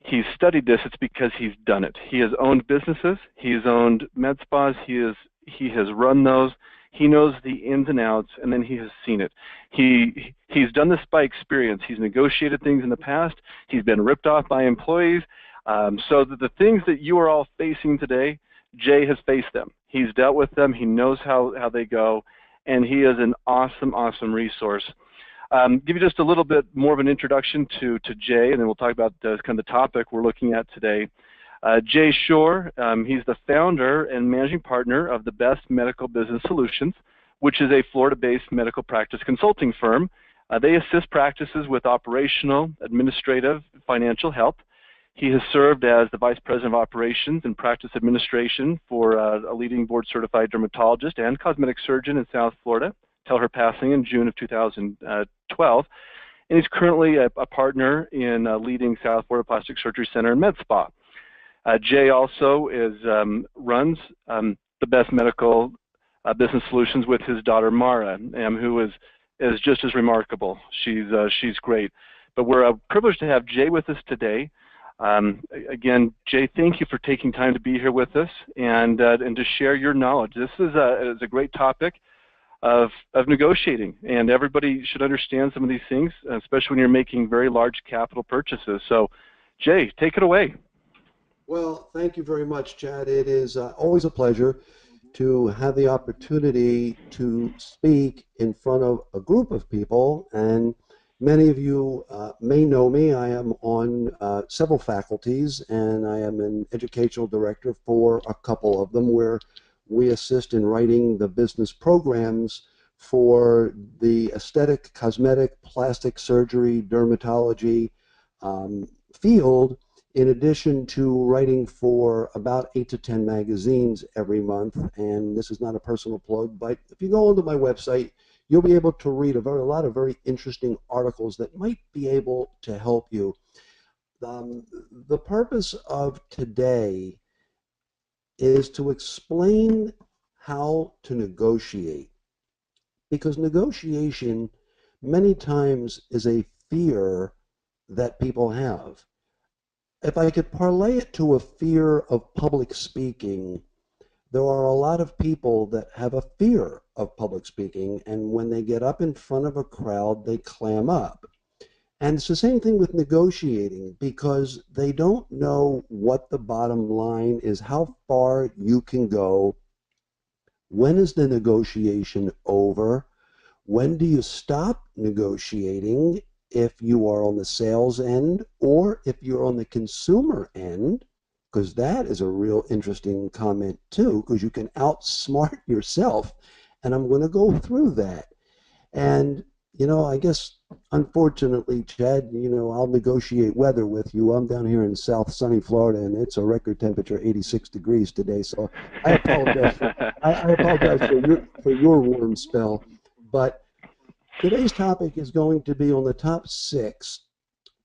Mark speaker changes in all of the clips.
Speaker 1: he's studied this, it's because he's done it. He has owned businesses, he's owned med spas, he has run those, he knows the ins and outs, and then he has seen it. He's done this by experience. He's negotiated things in the past. He's been ripped off by employees. So the things that you are all facing today, Jay has faced them. He's dealt with them. He knows how they go, and he is an awesome, awesome resource. Give you just a little bit more of an introduction to Jay, and then we'll talk about kind of the topic we're looking at today. Jay Shorr, he's the founder and managing partner of the Best Medical Business Solutions, which is a Florida-based medical practice consulting firm. They assist practices with operational, administrative, financial help. He has served as the Vice President of Operations and Practice Administration for a leading board-certified dermatologist and cosmetic surgeon in South Florida, till her passing in June of 2012. And he's currently a partner in a leading South Florida Plastic Surgery Center and Med Spa. Jay also runs the Best Medical Business Solutions with his daughter Mara, who is just as remarkable. She's great. But we're privileged to have Jay with us today. Again, Jay, thank you for taking time to be here with us and to share your knowledge. This is a great topic of negotiating, and everybody should understand some of these things, especially when you're making very large capital purchases. So, Jay, take it away.
Speaker 2: Well, thank you very much, Chad. It is always a pleasure to have the opportunity to speak in front of a group of people, and many of you may know me. I am on several faculties, and I am an educational director for a couple of them, where we assist in writing the business programs for the aesthetic, cosmetic, plastic surgery, dermatology field, in addition to writing for about 8 to 10 magazines every month. And this is not a personal plug, but if you go onto my website, you'll be able to read a lot of very interesting articles that might be able to help you. The purpose of today is to explain how to negotiate, because negotiation many times is a fear that people have. If I could parlay it to a fear of public speaking, there are a lot of people that have a fear of public speaking, and when they get up in front of a crowd, they clam up. And it's the same thing with negotiating, because they don't know what the bottom line is, how far you can go. When is the negotiation over? When do you stop negotiating if you are on the sales end, or if you're on the consumer end? Because that is a real interesting comment too, because you can outsmart yourself, and I'm going to go through that. And you know, I guess, unfortunately, Chad, you know, I'll negotiate weather with you. I'm down here in South sunny Florida, and it's a record temperature 86 degrees today. So I apologize for your warm spell. But today's topic is going to be on the top 6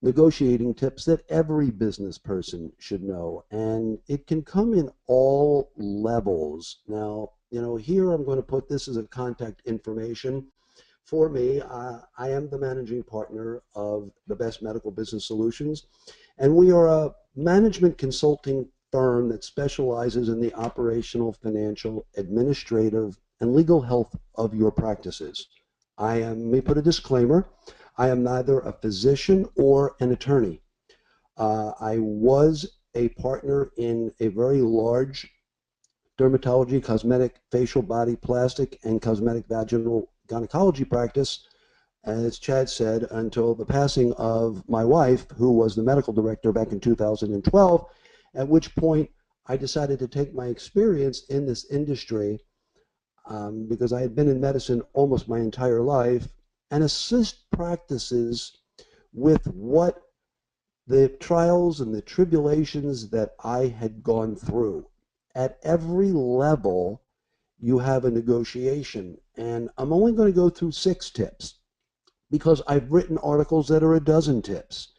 Speaker 2: negotiating tips that every business person should know. And it can come in all levels. Now, you know, here I'm going to put this as a contact information. For me, I am the managing partner of the Best Medical Business Solutions, and we are a management consulting firm that specializes in the operational, financial, administrative, and legal health of your practices. Let me put a disclaimer, I am neither a physician or an attorney. I was a partner in a very large dermatology, cosmetic, facial, body, plastic, and cosmetic vaginal gynecology practice, as Chad said, until the passing of my wife, who was the medical director back in 2012, at which point I decided to take my experience in this industry, because I had been in medicine almost my entire life, and assist practices with what the trials and the tribulations that I had gone through. At every level, you have a negotiation, and I'm only going to go through 6 tips because I've written articles that are a dozen tips,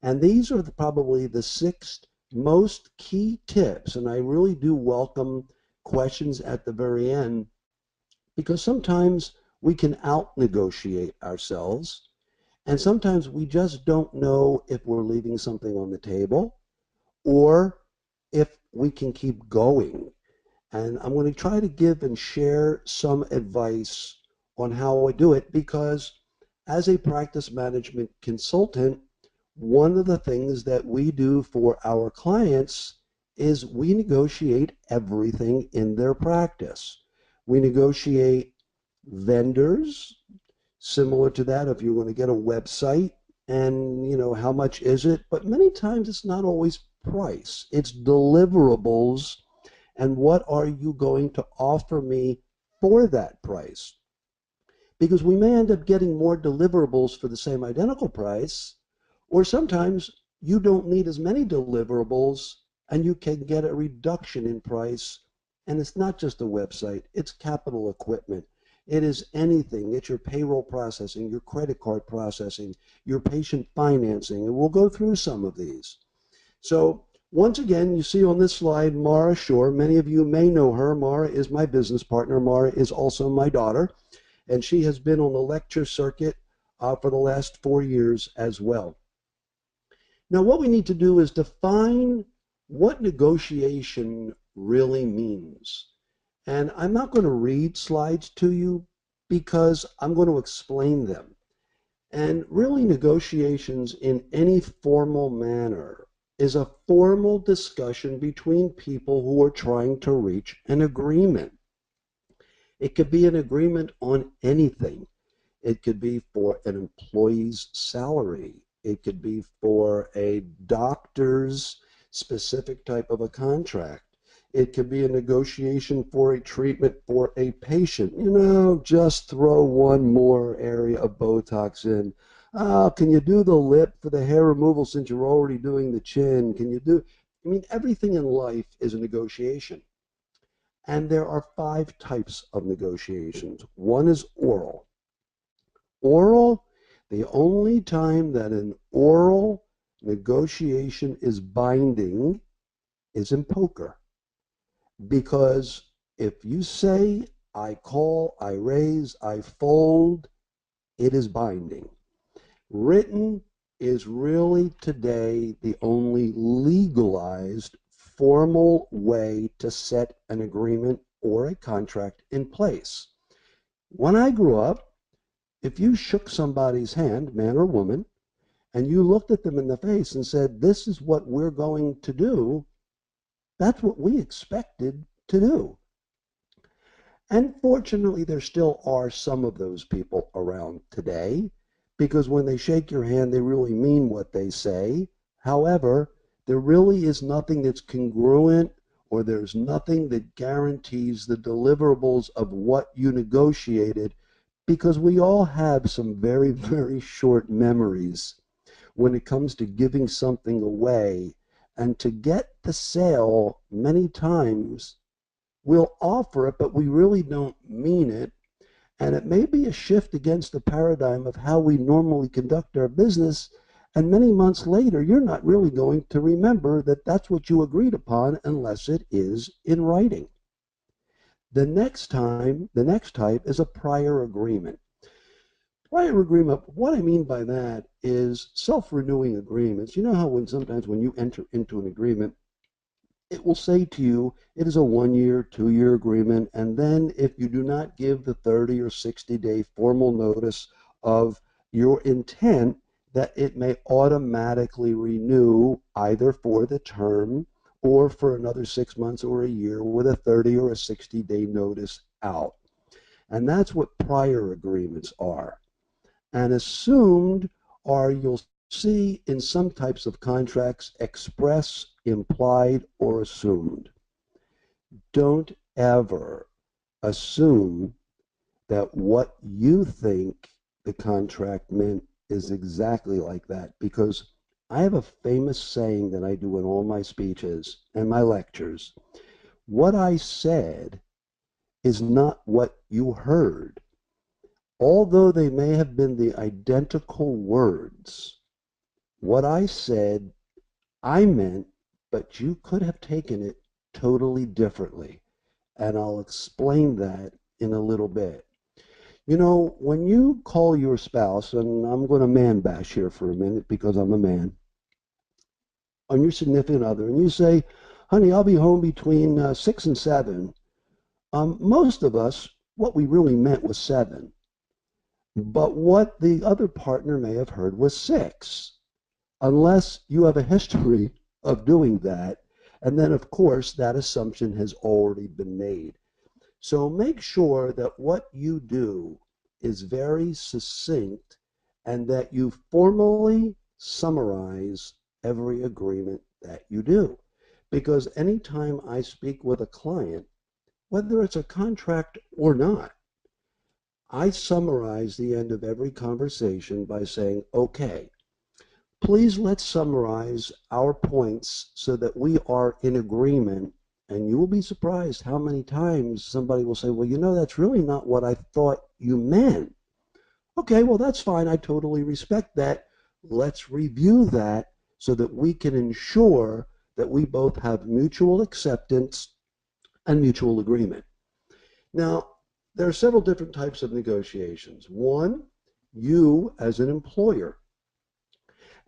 Speaker 2: and these are probably the 6 most key tips. And I really do welcome questions at the very end, because sometimes we can out negotiate ourselves, and sometimes we just don't know if we're leaving something on the table, or if we can keep going. And I'm going to try to give and share some advice on how I do it because as a practice management consultant, one of the things that we do for our clients is we negotiate everything in their practice. We negotiate vendors, similar to that if you're going to get a website and how much is it, but many times it's not always price, it's deliverables and what are you going to offer me for that price? Because we may end up getting more deliverables for the same identical price, or sometimes you don't need as many deliverables and you can get a reduction in price. And it's not just a website, it's capital equipment. It is anything. It's your payroll processing, your credit card processing, your patient financing. And we'll go through some of these. So once again, you see on this slide, Mara Shorr. Many of you may know her. Mara is my business partner. Mara is also my daughter, and she has been on the lecture circuit for the last 4 years as well. Now, what we need to do is define what negotiation really means. And I'm not going to read slides to you because I'm going to explain them. And really, negotiations in any formal manner is a formal discussion between people who are trying to reach an agreement. It could be an agreement on anything. It could be for an employee's salary. It could be for a doctor's specific type of a contract. It could be a negotiation for a treatment for a patient. Just throw one more area of Botox in. Can you do the lip for the hair removal since you're already doing the chin? Everything in life is a negotiation. And there are 5 types of negotiations. One is oral. Oral, the only time that an oral negotiation is binding is in poker. Because if you say, I call, I raise, I fold, it is binding. Written is really today the only legalized formal way to set an agreement or a contract in place. When I grew up, if you shook somebody's hand, man or woman, and you looked at them in the face and said, this is what we're going to do, that's what we expected to do. And fortunately, there still are some of those people around today, because when they shake your hand, they really mean what they say. However, there really is nothing that's congruent, or there's nothing that guarantees the deliverables of what you negotiated, because we all have some very, very short memories when it comes to giving something away. And to get the sale, many times we'll offer it, but we really don't mean it. And it may be a shift against the paradigm of how we normally conduct our business. And many months later, you're not really going to remember that that's what you agreed upon unless it is in writing. The next type is a prior agreement. Prior agreement, what I mean by that is self-renewing agreements. You know how sometimes when you enter into an agreement, it will say to you, it is a 1-year, 2-year agreement, and then if you do not give the 30 or 60-day formal notice of your intent, that it may automatically renew either for the term or for another 6 months or a year with a 30 or a 60-day notice out. And that's what prior agreements are. And assumed are, you'll see in some types of contracts, express, implied, or assumed. Don't ever assume that what you think the contract meant is exactly like that, because I have a famous saying that I do in all my speeches and my lectures. What I said is not what you heard. Although they may have been the identical words, what I said, I meant, but you could have taken it totally differently. And I'll explain that in a little bit. When you call your spouse, and I'm going to man bash here for a minute because I'm a man, on your significant other and you say, honey, I'll be home between 6 and 7, most of us, what we really meant was 7. But what the other partner may have heard was 6, unless you have a history of doing that. And then, of course, that assumption has already been made. So make sure that what you do is very succinct and that you formally summarize every agreement that you do. Because anytime I speak with a client, whether it's a contract or not, I summarize the end of every conversation by saying, okay, please let's summarize our points so that we are in agreement. And you will be surprised how many times somebody will say, well, that's really not what I thought you meant. Okay, well, that's fine. I totally respect that. Let's review that so that we can ensure that we both have mutual acceptance and mutual agreement. Now, there are several different types of negotiations. One, you as an employer.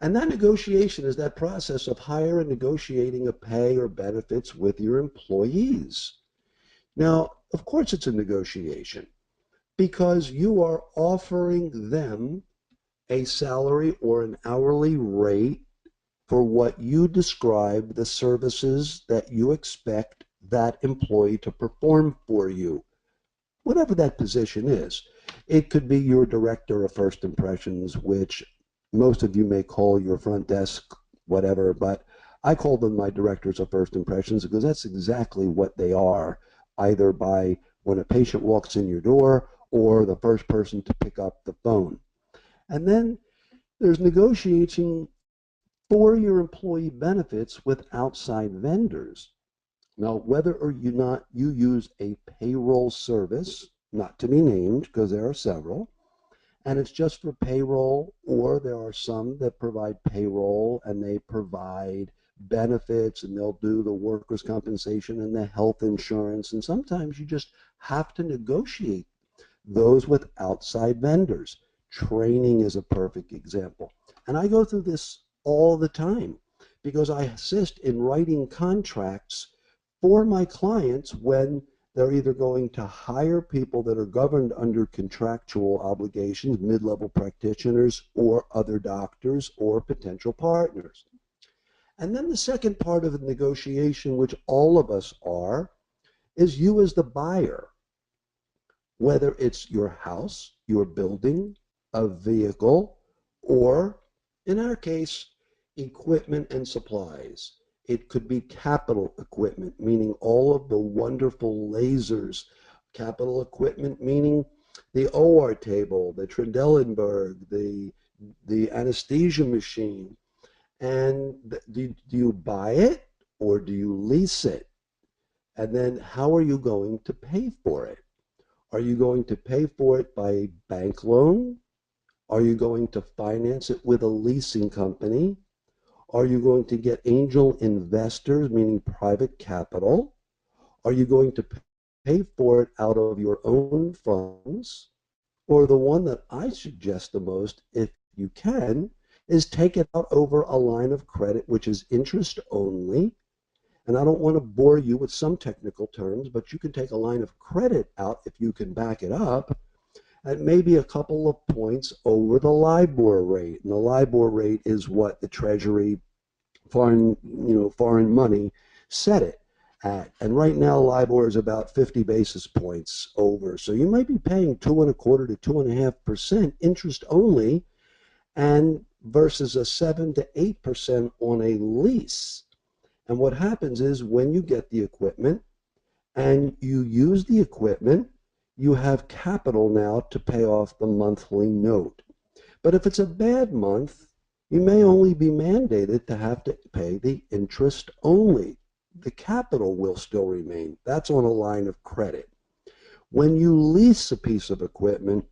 Speaker 2: And that negotiation is that process of hiring and negotiating a pay or benefits with your employees. Now, of course, it's a negotiation because you are offering them a salary or an hourly rate for what you describe the services that you expect that employee to perform for you, whatever that position is. It could be your director of first impressions, which most of you may call your front desk, whatever, but I call them my directors of first impressions because that's exactly what they are, either by when a patient walks in your door or the first person to pick up the phone. And then there's negotiating for your employee benefits with outside vendors. Now, whether or not you use a payroll service, not to be named because there are several, and it's just for payroll, or there are some that provide payroll and they provide benefits and they'll do the workers' compensation and the health insurance. And sometimes you just have to negotiate those with outside vendors. Training is a perfect example. And I go through this all the time because I assist in writing contracts for my clients when they're either going to hire people that are governed under contractual obligations, mid-level practitioners, or other doctors, or potential partners. And then the second part of the negotiation, which all of us are, is you as the buyer. Whether it's your house, your building, a vehicle, or in our case, equipment and supplies. It could be capital equipment, meaning all of the wonderful lasers. Capital equipment, meaning the OR table, the Trendelenburg, the anesthesia machine. And do you buy it or do you lease it? And then how are you going to pay for it? Are you going to pay for it by a bank loan? Are you going to finance it with a leasing company? Are you going to get angel investors, meaning private capital? Are you going to pay for it out of your own funds? Or the one that I suggest the most, if you can, is take it out over a line of credit, which is interest only. And I don't want to bore you with some technical terms, but you can take a line of credit out if you can back it up at maybe a couple of points over the LIBOR rate. And the LIBOR rate is what the Treasury foreign money set it at. And right now LIBOR is about 50 basis points over. So you might be paying 2.25% to 2.5% interest only, and versus a 7 to 8% on a lease. And what happens is when you get the equipment and you use the equipment, you have capital now to pay off the monthly note. But if it's a bad month, you may only be mandated to have to pay the interest only. The capital will still remain. That's on a line of credit. When you lease a piece of equipment,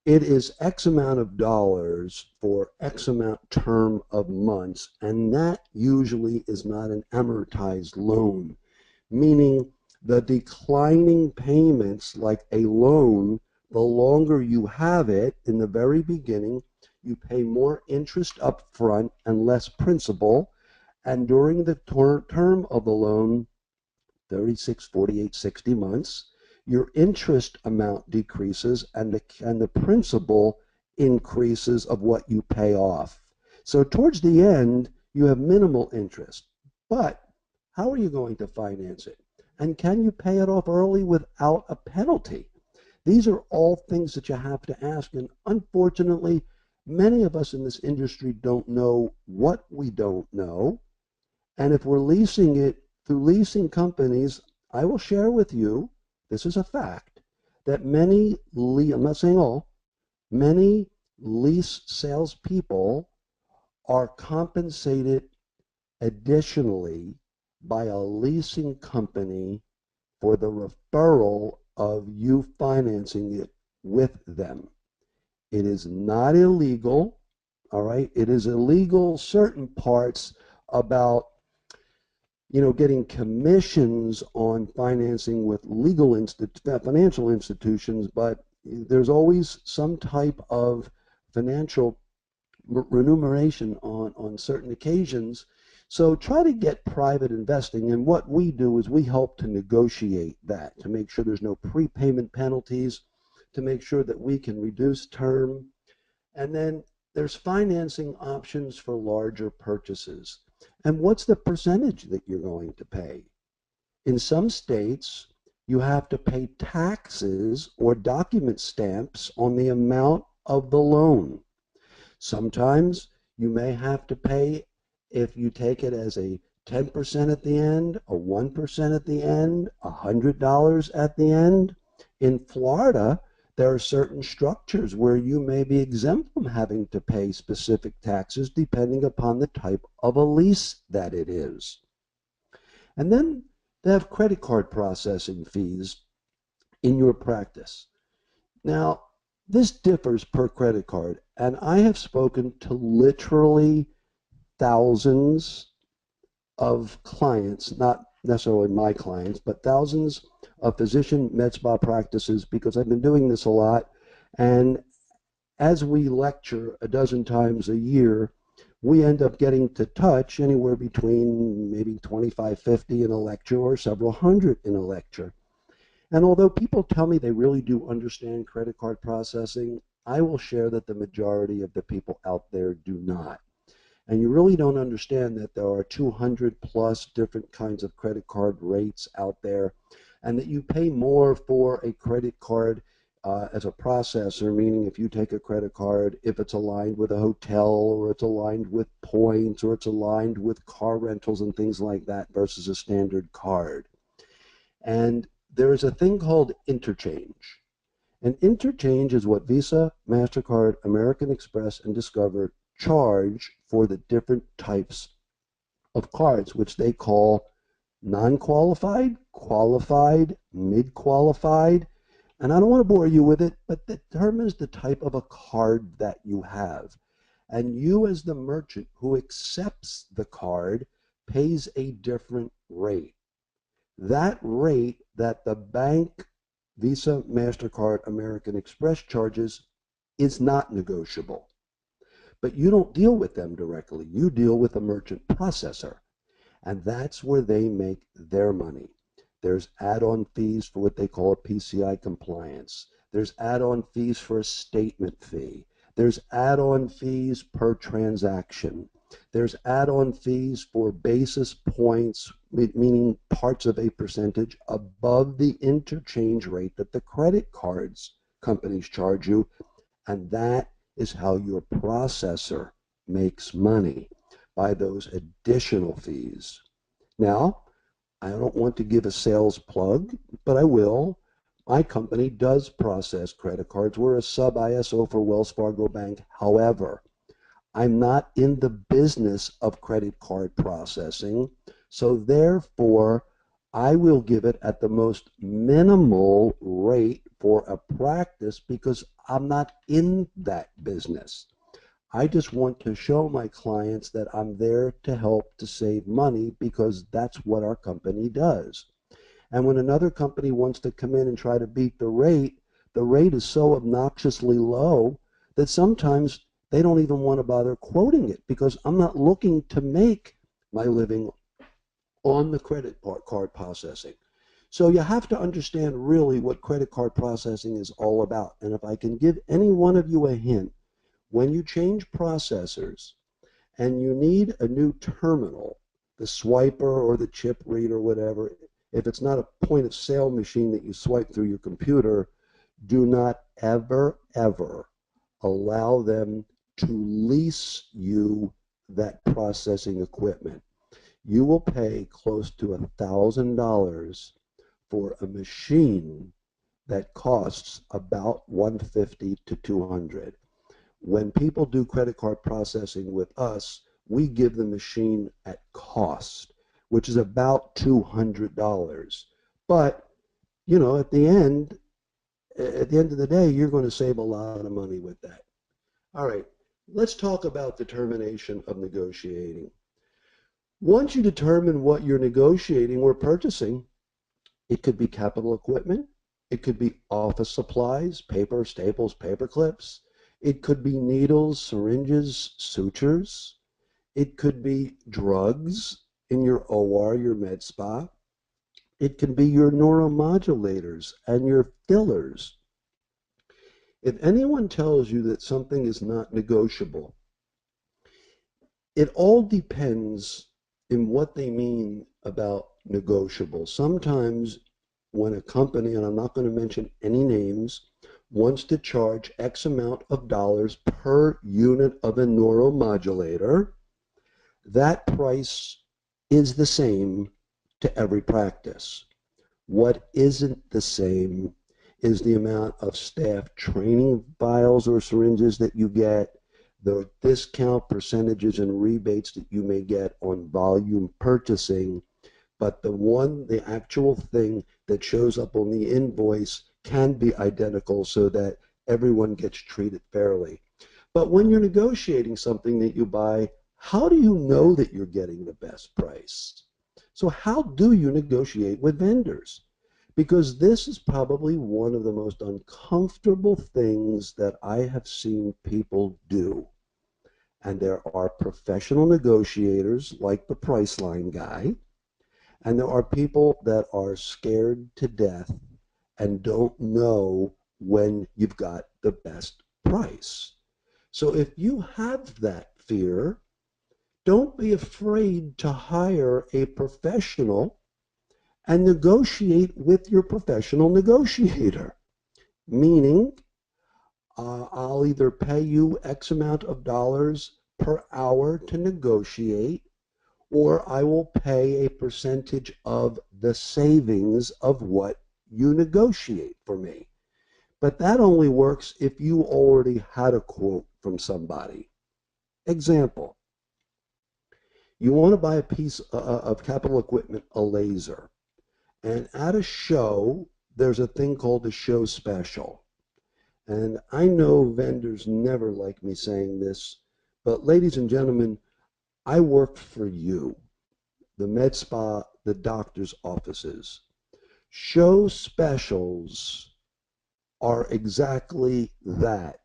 Speaker 2: it is X amount of dollars for X amount term of months, and that usually is not an amortized loan, meaning the declining payments, like a loan, the longer you have it in the very beginning, you pay more interest up front and less principal. And during the term of the loan, 36, 48, 60 months, your interest amount decreases and the principal increases of what you pay off. So towards the end, you have minimal interest. But how are you going to finance it? And can you pay it off early without a penalty? These are all things that you have to ask. And unfortunately, many of us in this industry don't know what we don't know. And if we're leasing it through leasing companies, I will share with you, this is a fact, that I'm not saying all, many lease salespeople are compensated additionally by a leasing company for the referral of you financing it with them. It is not illegal, all right? It is illegal certain parts about getting commissions on financing with financial institutions, but there's always some type of financial remuneration on certain occasions. So try to get private investing, and what we do is we help to negotiate that, to make sure there's no prepayment penalties, to make sure that we can reduce term, and then there's financing options for larger purchases. And what's the percentage that you're going to pay? In some states, you have to pay taxes or document stamps on the amount of the loan. Sometimes you may have to pay, if you take it as a 10% at the end, a 1% at the end, $100 at the end. In Florida, there are certain structures where you may be exempt from having to pay specific taxes depending upon the type of a lease that it is. And then they have credit card processing fees in your practice. Now, this differs per credit card, and I have spoken to literally thousands of clients, not necessarily my clients, but thousands of physician med spa practices, because I've been doing this a lot. And as we lecture a dozen times a year, we end up getting to touch anywhere between maybe 25, 50 in a lecture or several hundred in a lecture. And although people tell me they really do understand credit card processing, I will share that the majority of the people out there do not. And you really don't understand that there are 200 plus different kinds of credit card rates out there, and that you pay more for a credit card as a processor, meaning if you take a credit card, if it's aligned with a hotel, or it's aligned with points, or it's aligned with car rentals and things like that versus a standard card. And there is a thing called interchange. And interchange is what Visa, MasterCard, American Express, and Discover charge for the different types of cards, which they call non-qualified, qualified, mid-qualified. And I don't want to bore you with it, but it determines the type of a card that you have. And you, as the merchant who accepts the card, pays a different rate. That rate that the bank, Visa, MasterCard, American Express charges is not negotiable. But you don't deal with them directly. You deal with a merchant processor. And that's where they make their money. There's add-on fees for what they call a PCI compliance. There's add-on fees for a statement fee. There's add-on fees per transaction. There's add-on fees for basis points, meaning parts of a percentage above the interchange rate that the credit cards companies charge you. And that is how your processor makes money, by those additional fees. Now, I don't want to give a sales plug, but I will. My company does process credit cards. We're a sub-ISO for Wells Fargo Bank. However, I'm not in the business of credit card processing, so therefore, I will give it at the most minimal rate for a practice because I'm not in that business. I just want to show my clients that I'm there to help to save money because that's what our company does. And when another company wants to come in and try to beat the rate is so obnoxiously low that sometimes they don't even want to bother quoting it because I'm not looking to make my living on the credit card processing. So you have to understand really what credit card processing is all about. And if I can give any one of you a hint, when you change processors and you need a new terminal, the swiper or the chip reader, whatever, if it's not a point of sale machine that you swipe through your computer, do not ever, ever allow them to lease you that processing equipment. You will pay close to $1,000 for a machine that costs about 150 to 200. When people do credit card processing with us, we give the machine at cost, which is about $200. But, you know, at the end of the day, you're going to save a lot of money with that. All right, let's talk about determination of negotiating. Once you determine what you're negotiating or purchasing, it could be capital equipment, it could be office supplies, paper, staples, paper clips, it could be needles, syringes, sutures, it could be drugs in your OR, your med spa, it can be your neuromodulators and your fillers. If anyone tells you that something is not negotiable, it all depends in what they mean about negotiable. Sometimes when a company, and I'm not going to mention any names, wants to charge X amount of dollars per unit of a neuromodulator, that price is the same to every practice. What isn't the same is the amount of staff training vials or syringes that you get, the discount percentages and rebates that you may get on volume purchasing, but the actual thing that shows up on the invoice can be identical so that everyone gets treated fairly. But when you're negotiating something that you buy, how do you know that you're getting the best price? So how do you negotiate with vendors? Because this is probably one of the most uncomfortable things that I have seen people do. And there are professional negotiators like the Priceline guy, and there are people that are scared to death and don't know when you've got the best price. So if you have that fear, don't be afraid to hire a professional and negotiate with your professional negotiator. Meaning, I'll either pay you X amount of dollars per hour to negotiate, or I will pay a percentage of the savings of what you negotiate for me. But that only works if you already had a quote from somebody. Example, you want to buy a piece of capital equipment, a laser. And at a show, there's a thing called a show special. And I know vendors never like me saying this, but ladies and gentlemen, I work for you, the med spa, the doctor's offices. Show specials are exactly that,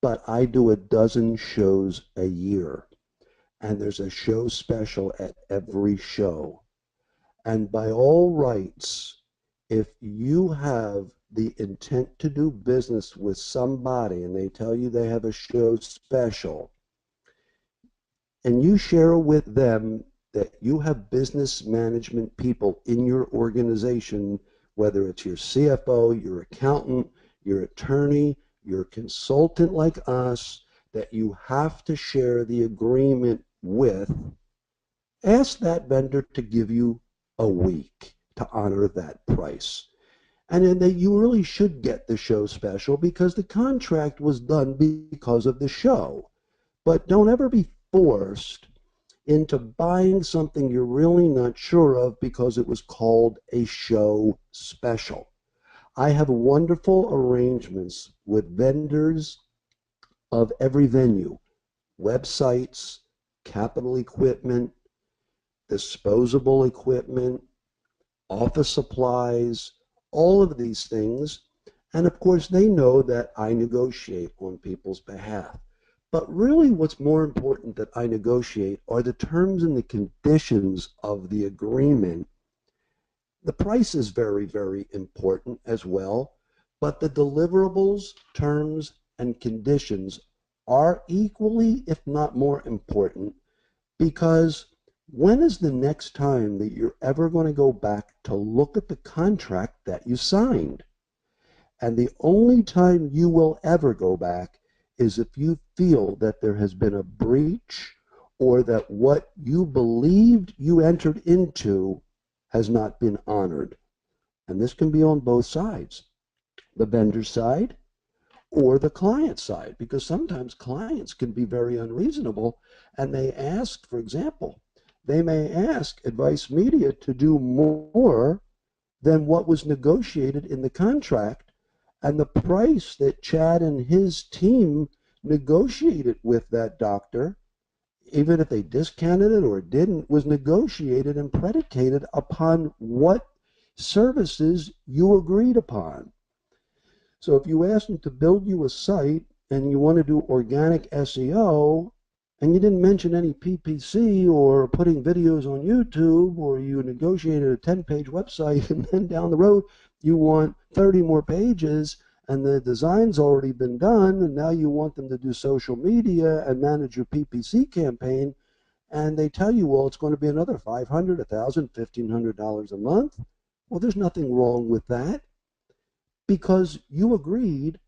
Speaker 2: but I do a dozen shows a year, and there's a show special at every show. And by all rights, if you have the intent to do business with somebody and they tell you they have a show special, and you share with them that you have business management people in your organization, whether it's your CFO, your accountant, your attorney, your consultant like us, that you have to share the agreement with, ask that vendor to give you a week to honor that price. And then that you really should get the show special because the contract was done because of the show. But don't ever be forced into buying something you're really not sure of because it was called a show special. I have wonderful arrangements with vendors of every venue, websites, capital equipment, disposable equipment, office supplies, all of these things. And of course, they know that I negotiate on people's behalf. But really what's more important that I negotiate are the terms and the conditions of the agreement. The price is very, very important as well, but the deliverables, terms, and conditions are equally, if not more important, because when is the next time that you're ever going to go back to look at the contract that you signed? And the only time you will ever go back is if you feel that there has been a breach or that what you believed you entered into has not been honored. And this can be on both sides, the vendor side or the client side, because sometimes clients can be very unreasonable and they ask, for example, they may ask Advice Media to do more than what was negotiated in the contract, and the price that Chad and his team negotiated with that doctor, even if they discounted it or didn't, was negotiated and predicated upon what services you agreed upon. So if you ask them to build you a site and you want to do organic SEO and you didn't mention any PPC or putting videos on YouTube, or you negotiated a 10-page website and then down the road you want 30 more pages and the design's already been done and now you want them to do social media and manage your PPC campaign, and they tell you, well, it's going to be another $500, $1,000, $1,500 a month. Well, there's nothing wrong with that, because you agreed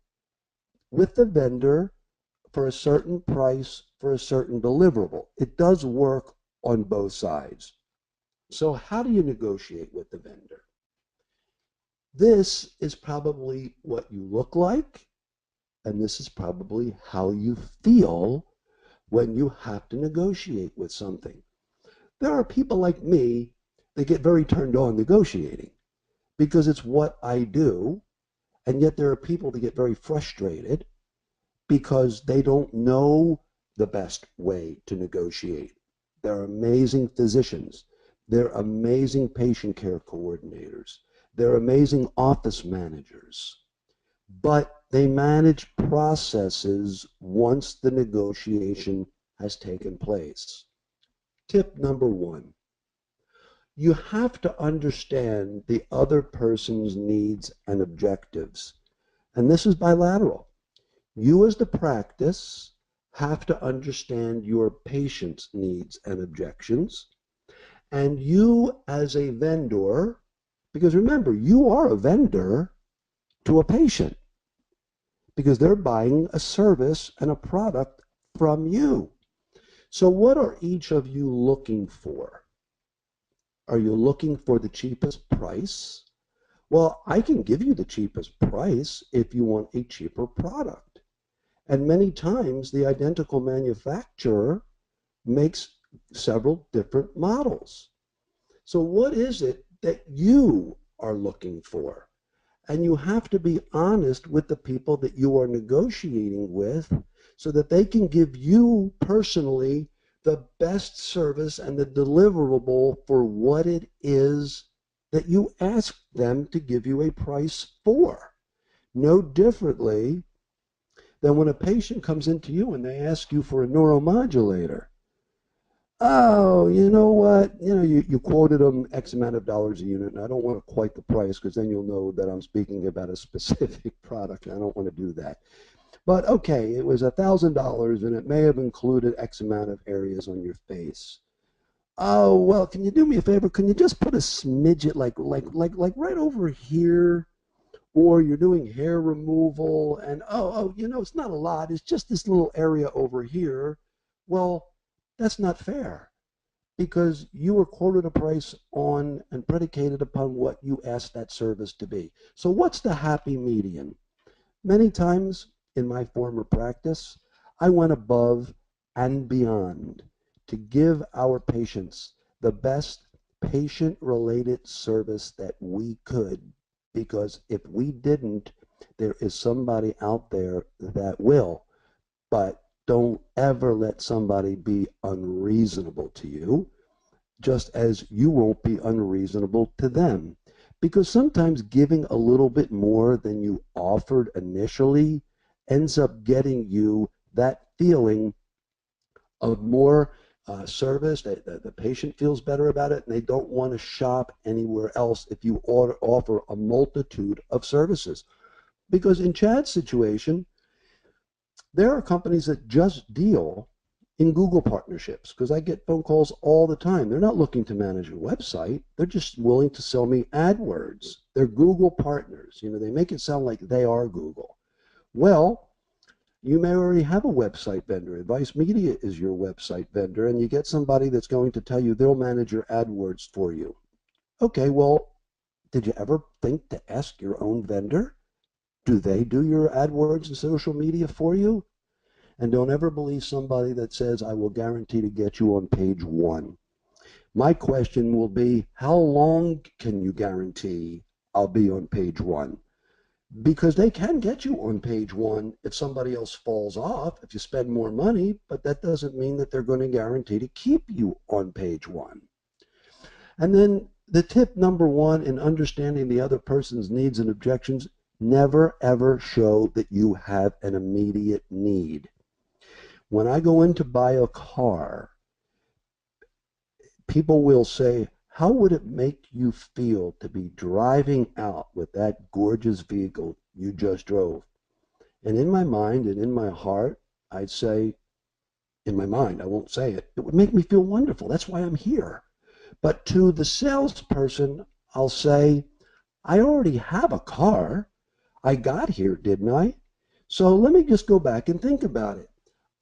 Speaker 2: with the vendor for a certain price for a certain deliverable. It does work on both sides. So how do you negotiate with the vendor? This is probably what you look like, and this is probably how you feel when you have to negotiate with something. There are people like me that get very turned on negotiating because it's what I do. And yet there are people that get very frustrated because they don't know the best way to negotiate. They're amazing physicians. They're amazing patient care coordinators. They're amazing office managers. But they manage processes once the negotiation has taken place. Tip number one, you have to understand the other person's needs and objectives. And this is bilateral. You as the practice have to understand your patient's needs and objections. And you as a vendor, because remember, you are a vendor to a patient because they're buying a service and a product from you. So what are each of you looking for? Are you looking for the cheapest price? Well, I can give you the cheapest price if you want a cheaper product. And many times the identical manufacturer makes several different models. So what is it that you are looking for? And you have to be honest with the people that you are negotiating with so that they can give you personally the best service and the deliverable for what it is that you ask them to give you a price for. No differently than when a patient comes into you and they ask you for a neuromodulator. Oh, you know what? You quoted them X amount of dollars a unit, and I don't want to quite the price because then you'll know that I'm speaking about a specific product. I don't want to do that. But okay, it was $1,000 and it may have included X amount of areas on your face. Oh, well, can you do me a favor? Can you just put a smidget like right over here? Or you're doing hair removal and it's not a lot. It's just this little area over here. Well, that's not fair because you were quoted a price on and predicated upon what you asked that service to be. So what's the happy median? Many times in my former practice, I went above and beyond to give our patients the best patient-related service that we could, because if we didn't, there is somebody out there that will. But don't ever let somebody be unreasonable to you, just as you won't be unreasonable to them. Because sometimes giving a little bit more than you offered initially ends up getting you that feeling of more service. The patient feels better about it, and they don't want to shop anywhere else if you offer a multitude of services. Because in Chad's situation, there are companies that just deal in Google partnerships, because I get phone calls all the time. They're not looking to manage a website. They're just willing to sell me AdWords. They're Google partners. You know, they make it sound like they are Google. Well, you may already have a website vendor. Advice Media is your website vendor, and you get somebody that's going to tell you they'll manage your AdWords for you. Okay, well, did you ever think to ask your own vendor? Do they do your AdWords and social media for you? And don't ever believe somebody that says, I will guarantee to get you on page one. My question will be, how long can you guarantee I'll be on page one? Because they can get you on page one if somebody else falls off, if you spend more money, but that doesn't mean that they're going to guarantee to keep you on page one. And then the tip number one in understanding the other person's needs and objections, never ever show that you have an immediate need. When I go in to buy a car, people will say, how would it make you feel to be driving out with that gorgeous vehicle you just drove? And in my mind and in my heart, I'd say, in my mind, I won't say it, it would make me feel wonderful. That's why I'm here. But to the salesperson, I'll say, I already have a car. I got here, didn't I? So let me just go back and think about it.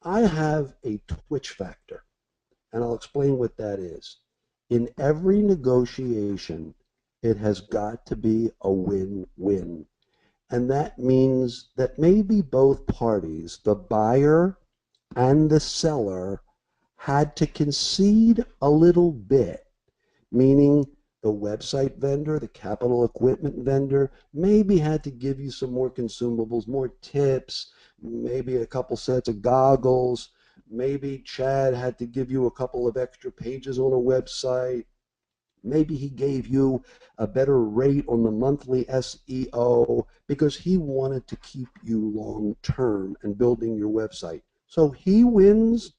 Speaker 2: I have a twitch factor, and I'll explain what that is. In every negotiation, it has got to be a win-win. And that means that maybe both parties, the buyer and the seller, had to concede a little bit, meaning the website vendor, the capital equipment vendor, maybe had to give you some more consumables, more tips, maybe a couple sets of goggles. Maybe Chad had to give you a couple of extra pages on a website. Maybe he gave you a better rate on the monthly SEO because he wanted to keep you long term and building your website. So he wins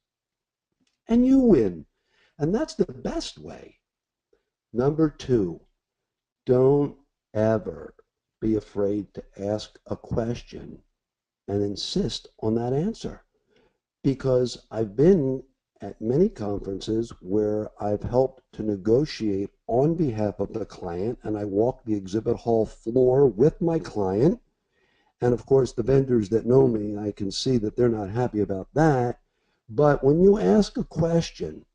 Speaker 2: and you win. And that's the best way. Number two, don't ever be afraid to ask a question and insist on that answer. Because I've been at many conferences where I've helped to negotiate on behalf of the client, and I walk the exhibit hall floor with my client. And of course, the vendors that know me, I can see that they're not happy about that. But when you ask a question,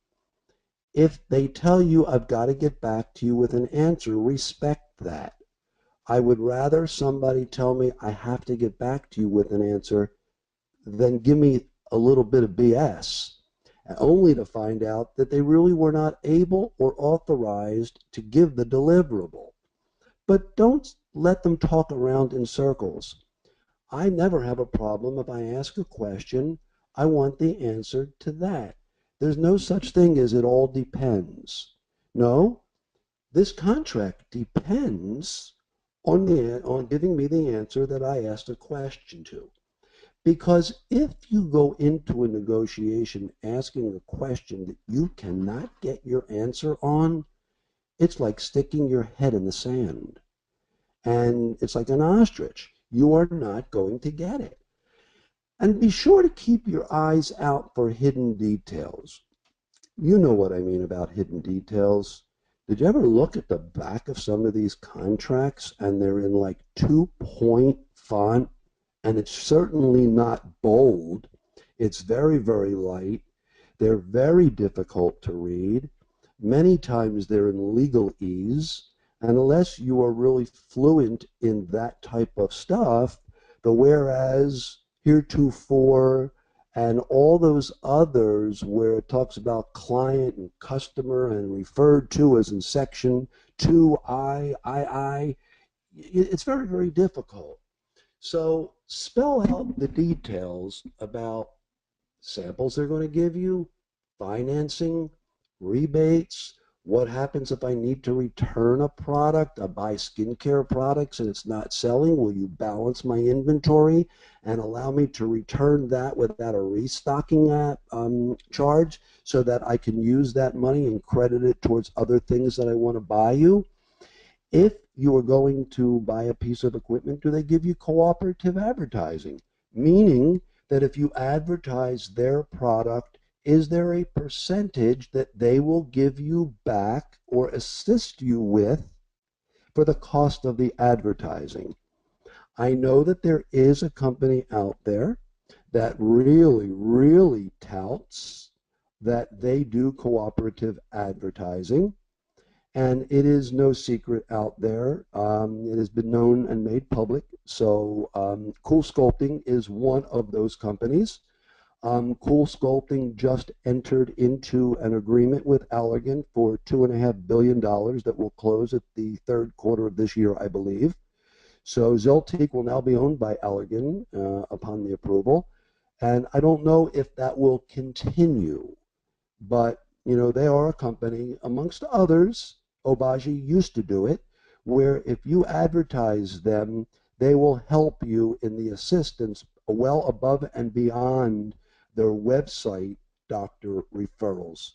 Speaker 2: if they tell you, I've got to get back to you with an answer, respect that. I would rather somebody tell me I have to get back to you with an answer than give me a little bit of BS, only to find out that they really were not able or authorized to give the deliverable. But don't let them talk around in circles. I never have a problem if I ask a question, I want the answer to that. There's no such thing as it all depends. No, this contract depends on giving me the answer that I asked a question to. Because if you go into a negotiation asking a question that you cannot get your answer on, it's like sticking your head in the sand. And it's like an ostrich. You are not going to get it. And be sure to keep your eyes out for hidden details. You know what I mean about hidden details. Did you ever look at the back of some of these contracts and they're in like 2-point font? And it's certainly not bold. It's very, very light. They're very difficult to read. Many times they're in legalese. And unless you are really fluent in that type of stuff, the whereas, heretofore, and all those others where it talks about client and customer and referred to as in section 2I, it's very, very difficult. So spell out the details about samples they're going to give you, financing, rebates, What happens if I need to return a product? I buy skincare products and it's not selling. Will you balance my inventory and allow me to return that without a restocking charge so that I can use that money and credit it towards other things that I want to buy you? If you are going to buy a piece of equipment, do they give you cooperative advertising? Meaning that if you advertise their product, is there a percentage that they will give you back or assist you with for the cost of the advertising? I know that there is a company out there that really, really touts that they do cooperative advertising. And it is no secret out there. It has been known and made public. So Cool Sculpting is one of those companies. Cool Sculpting just entered into an agreement with Allergan for $2.5 billion that will close at the third quarter of this year, I believe. So Zeltiq will now be owned by Allergan upon the approval. And I don't know if that will continue. But, they are a company, amongst others, Obagi used to do it, where if you advertise them, they will help you in the assistance well above and beyond their website doctor referrals.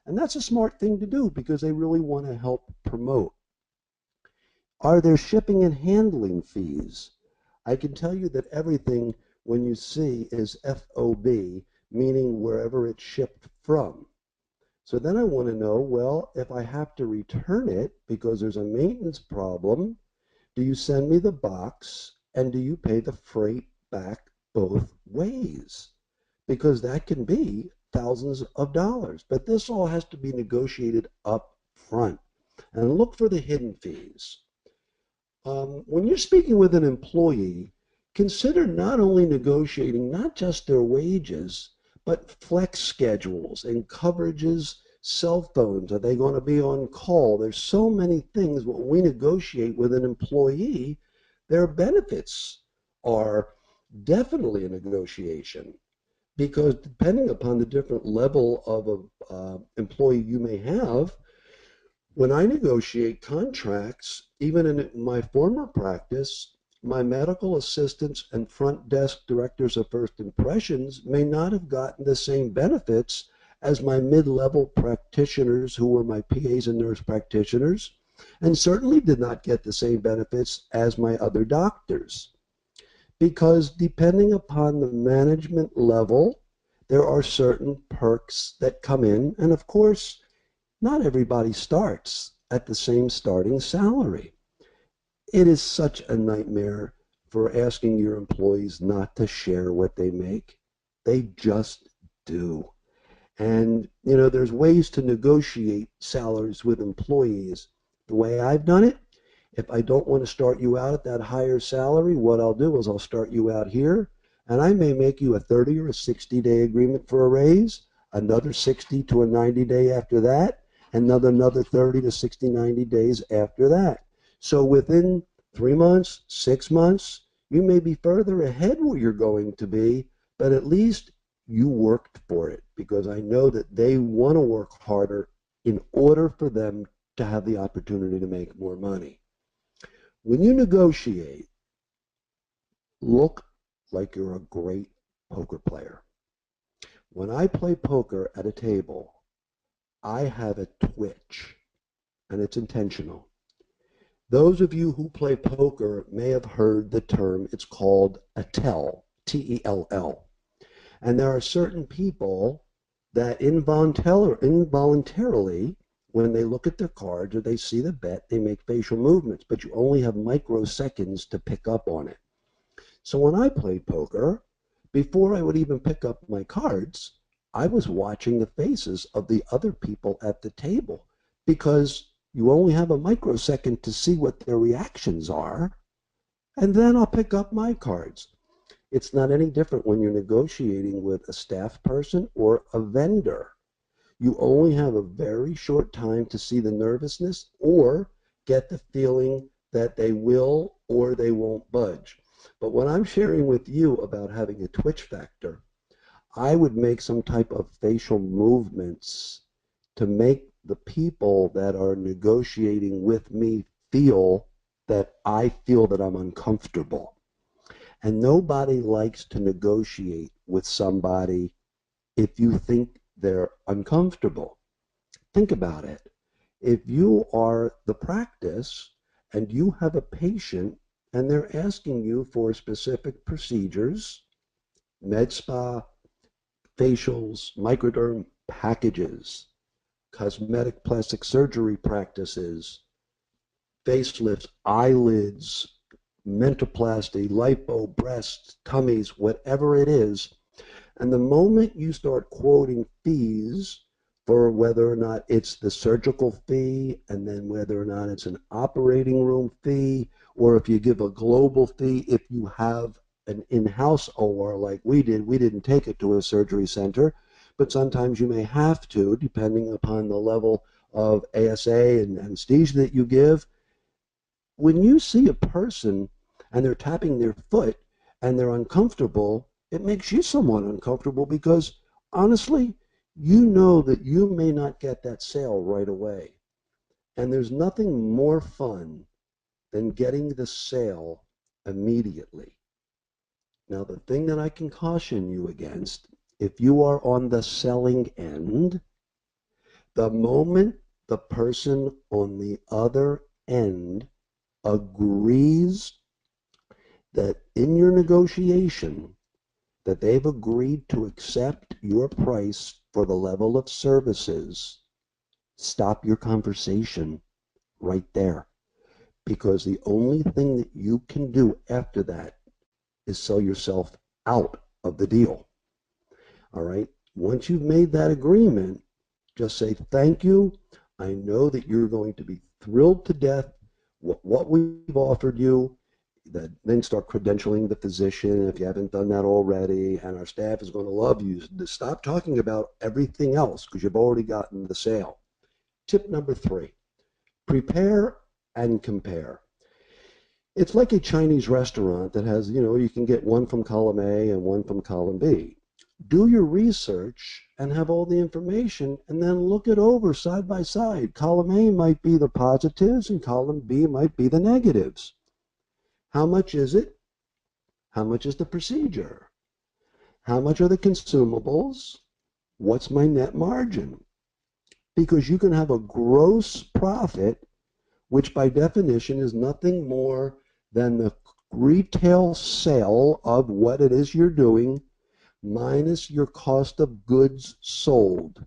Speaker 2: And that's a smart thing to do because they really want to help promote. Are there shipping and handling fees? I can tell you that everything when you see is FOB, meaning wherever it's shipped from. So then I want to know, well, if I have to return it because there's a maintenance problem, do you send me the box and do you pay the freight back both ways? Because that can be thousands of dollars. But this all has to be negotiated up front. And look for the hidden fees. When you're speaking with an employee, consider not only negotiating not just their wages, but flex schedules and coverages, cell phones. Are they going to be on call? There's so many things when we negotiate with an employee, their benefits are definitely a negotiation because depending upon the different level of employee you may have, when I negotiate contracts, even in my former practice, my medical assistants and front desk directors of first impressions may not have gotten the same benefits as my mid-level practitioners who were my PAs and nurse practitioners, and certainly did not get the same benefits as my other doctors. Because depending upon the management level, there are certain perks that come in, and of course, not everybody starts at the same starting salary. It is such a nightmare for asking your employees not to share what they make. They just do. And, there's ways to negotiate salaries with employees. The way I've done it, if I don't want to start you out at that higher salary, what I'll do is I'll start you out here, and I may make you a 30 or a 60-day agreement for a raise, another 60 to a 90-day after that, another 30 to 60, 90 days after that. So within 3 months, 6 months, you may be further ahead where you're going to be, but at least you worked for it because I know that they want to work harder in order for them to have the opportunity to make more money. When you negotiate, look like you're a great poker player. When I play poker at a table, I have a twitch, and it's intentional. Those of you who play poker may have heard the term, it's called a tell, T-E-L-L. And there are certain people that involuntarily, when they look at their cards or they see the bet, they make facial movements, but you only have microseconds to pick up on it. So when I played poker, before I would even pick up my cards, I was watching the faces of the other people at the table because you only have a microsecond to see what their reactions are, and then I'll pick up my cards. It's not any different when you're negotiating with a staff person or a vendor. You only have a very short time to see the nervousness or get the feeling that they will or they won't budge. But when I'm sharing with you about having a twitch factor, I would make some type of facial movements to make the people that are negotiating with me feel that I feel that I'm uncomfortable. And nobody likes to negotiate with somebody if you think they're uncomfortable. Think about it. If you are the practice and you have a patient and they're asking you for specific procedures, med spa, facials, microderm packages, cosmetic plastic surgery practices, facelifts, eyelids, mentoplasty, lipo, breasts, tummies, whatever it is. And the moment you start quoting fees for whether or not it's the surgical fee, and then whether or not it's an operating room fee, or if you give a global fee, if you have an in-house OR like we did, we didn't take it to a surgery center, but sometimes you may have to, depending upon the level of ASA and anesthesia that you give. When you see a person and they're tapping their foot and they're uncomfortable, it makes you somewhat uncomfortable because honestly, you know that you may not get that sale right away. And there's nothing more fun than getting the sale immediately. Now, the thing that I can caution you against, if you are on the selling end, the moment the person on the other end agrees that in your negotiation that they've agreed to accept your price for the level of services, stop your conversation right there. Because the only thing that you can do after that is sell yourself out of the deal. All right? Once you've made that agreement, just say, thank you. I know that you're going to be thrilled to death with what we've offered you. Then start credentialing the physician if you haven't done that already, and our staff is going to love you. Stop talking about everything else because you've already gotten the sale. Tip number 3, prepare and compare. It's like a Chinese restaurant that has, you can get one from column A and one from column B. Do your research and have all the information and then look it over side by side. Column A might be the positives and column B might be the negatives. How much is it? How much is the procedure? How much are the consumables? What's my net margin? Because you can have a gross profit, which by definition is nothing more than the retail sale of what it is you're doing minus your cost of goods sold.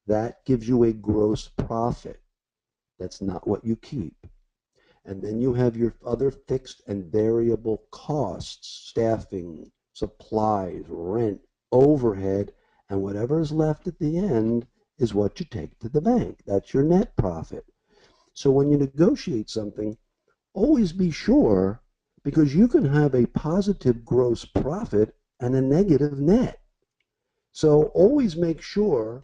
Speaker 2: That gives you a gross profit. That's not what you keep. And then you have your other fixed and variable costs, staffing, supplies, rent, overhead, and whatever is left at the end is what you take to the bank. That's your net profit. So when you negotiate something, always be sure, because you can have a positive gross profit and a negative net. So always make sure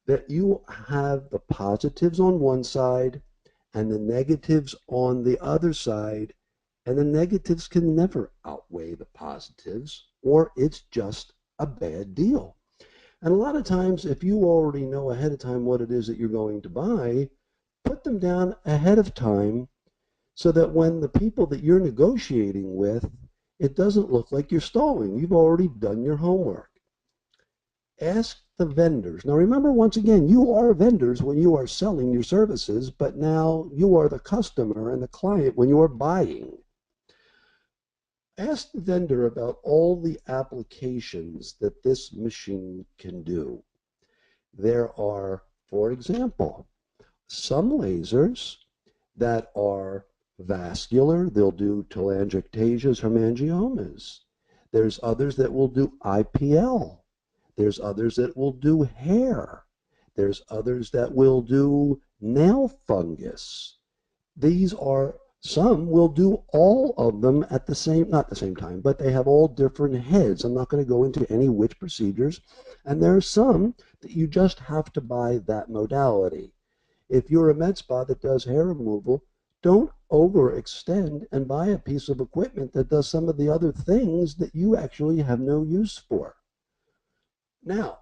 Speaker 2: that you have the positives on one side and the negatives on the other side, and the negatives can never outweigh the positives, or it's just a bad deal. And a lot of times, if you already know ahead of time what it is that you're going to buy, put them down ahead of time so that when the people that you're negotiating with, it doesn't look like you're stalling. You've already done your homework. Ask the vendors. Now remember, once again, you are vendors when you are selling your services, but now you are the customer and the client when you are buying. Ask the vendor about all the applications that this machine can do. There are, for example, some lasers that are vascular. They'll do telangiectasias, hemangiomas. There's others that will do IPL. There's others that will do hair. There's others that will do nail fungus. These are, some will do all of them at the same, not the same time, but they have all different heads. I'm not going to go into any which procedures. And there are some that you just have to buy that modality. If you're a med spa that does hair removal, don't overextend and buy a piece of equipment that does some of the other things that you actually have no use for. Now,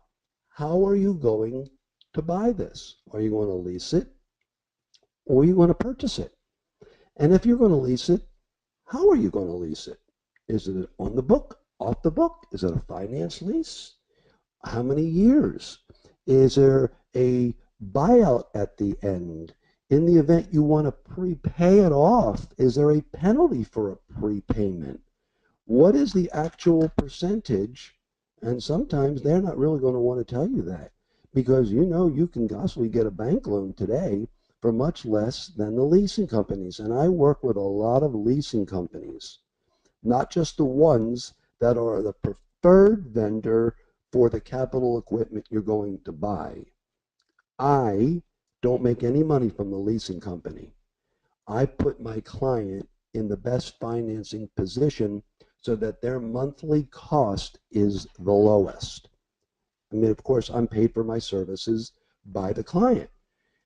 Speaker 2: how are you going to buy this? Are you going to lease it or are you going to purchase it? And if you're going to lease it, how are you going to lease it? Is it on the book, off the book? Is it a finance lease? How many years? Is there a buyout at the end? In the event you want to prepay it off, is there a penalty for a prepayment? What is the actual percentage? And sometimes they're not really going to want to tell you that because you can possibly get a bank loan today for much less than the leasing companies. And I work with a lot of leasing companies, not just the ones that are the preferred vendor for the capital equipment you're going to buy. I don't make any money from the leasing company. I put my client in the best financing position so that their monthly cost is the lowest. I mean, of course, I'm paid for my services by the client.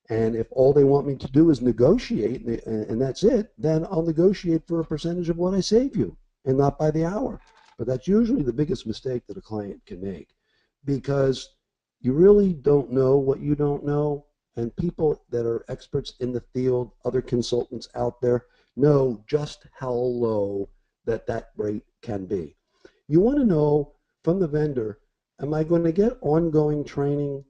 Speaker 2: And if all they want me to do is negotiate and that's it, then I'll negotiate for a percentage of what I save you and not by the hour. But that's usually the biggest mistake that a client can make because you really don't know what you don't know. And people that are experts in the field, other consultants out there, know just how low that rate can be. You want to know from the vendor, am I going to get ongoing training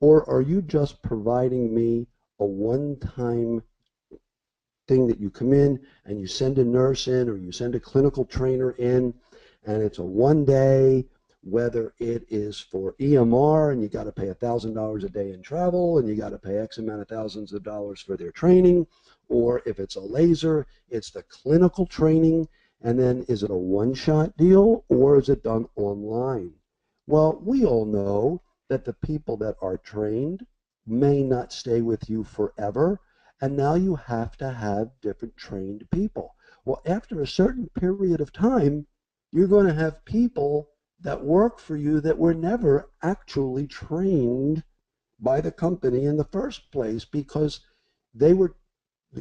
Speaker 2: or are you just providing me a one-time thing that you come in and you send a nurse in or you send a clinical trainer in and it's a one day, whether it is for EMR and you got to pay $1,000 a day in travel and you got to pay X amount of thousands of dollars for their training, or if it's a laser, it's the clinical training, and then is it a one-shot deal or is it done online? Well, we all know that the people that are trained may not stay with you forever, and now you have to have different trained people. Well, after a certain period of time, you're going to have people that work for you that were never actually trained by the company in the first place because the